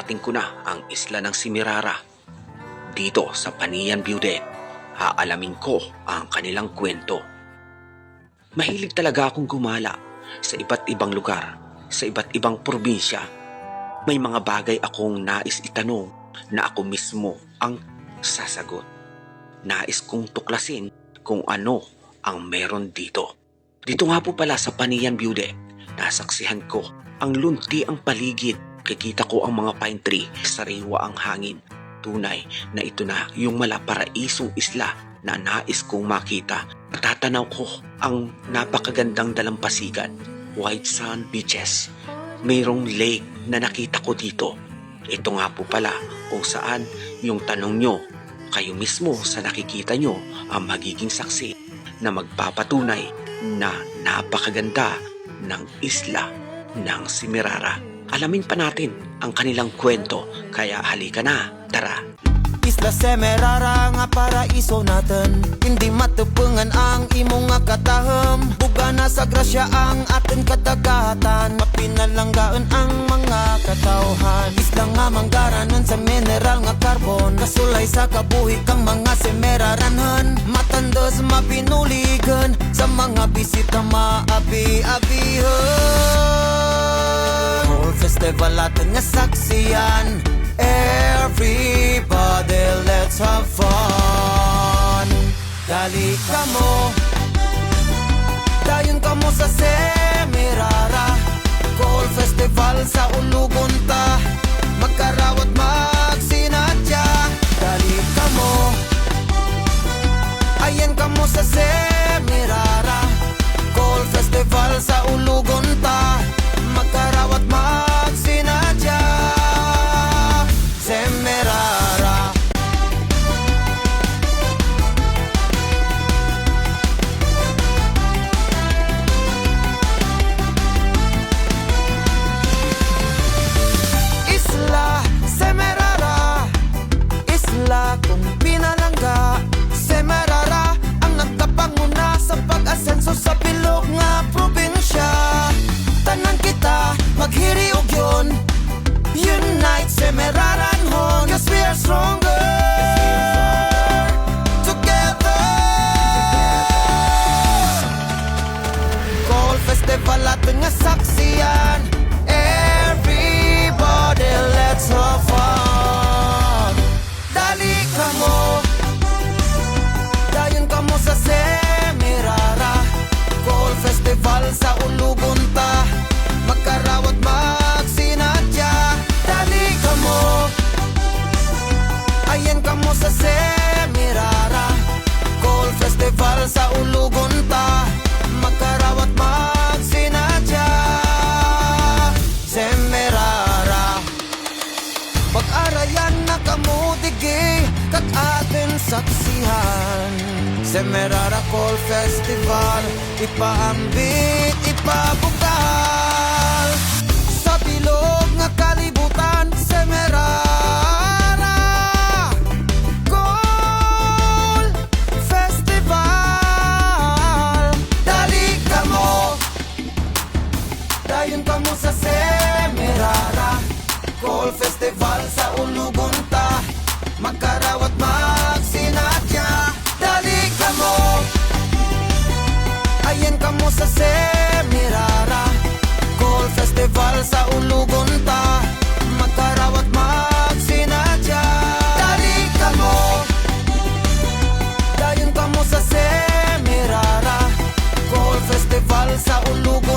narating ko na ang isla ng Semirara. Dito sa Panian Viewdeck, aalamin ko ang kanilang kwento. Mahilig talaga akong gumala sa iba't ibang lugar, sa iba't ibang probinsya. May mga bagay akong nais itanong na ako mismo ang sasagot. Nais kong tuklasin kung ano ang meron dito. Dito nga po pala sa Panian Viewdeck, nasaksihan ko ang lunti ang paligid. Kikita ko ang mga pine tree, sariwa ang hangin. Tunay na ito na yung malaparaisong isla na nais kong makita. Natatanaw ko ang napakagandang dalampasigan, white sand beaches. Mayroong lake na nakita ko dito. Ito nga po pala kung saan yung tanong nyo, kayo mismo sa nakikita nyo ang magiging saksi na magpapatunay na napakaganda ng isla ng Semirara. Alamin pa natin ang kanilang kwento, kaya halika na, tara! Isla Semirara nga paraiso natin, hindi matupungan ang imong nga katahom. Buga na sa grasya ang ating kadagatan, mapinalanggaan ang mga katawhan. Isla nga manggaranon sa mineral nga carbon, kasulay sa kabuhi kang mga Semiraranon. Matandos mapinuligan, sa mga bisita maabi-abihan. Whole festival atin nga saksiyan, everybody, let's have fun. Dali ka mo, dayon ka mo sa Semirara. Gold Festival sa ulugon ta, magkarawat magsinadya. Dali ka mo, ayan ka mo sa Semirara. Gold Festival sa ulugon ta, magkarawat magsinadya. Semirara. Isla Semirara, isla kung pinalangga. Semirara ang nagkapanguna sa pag-asenso sa bilog nga probinsya. Tanan kita maghiriog yun, unite Semiraran hon, cause we are stronger together. Gold Festival atin nga saksiyan, everybody, let's have fun. Dali ka mo, dayon ka mo sa Semirara. Gold Festival sa ulugon ta, magkarawat magsinadya. Dali ka mo, ayan ka mo sa Semirara. Gold Festival sa ulugon ta, magkarawat magsinadya. Semirara. Pag-arayan na kamudigi, kag atin saksihan. Semirara Gold Festival, ipaambit, ipabugal. Sa bilog nga kalibutan, Semirara Gold Festival. Dali ka mo, dayon ka mo sa Semirara. Gold Festival sa ulugon ta, magkarawat magsinadya. Dali ka mo, ayan ka mo sa Semirara. Gold Festival sa ulugon ta, magkarawat magsinadya. Dali ka mo, dayon ka mo sa Semirara. Gold Festival sa ulugon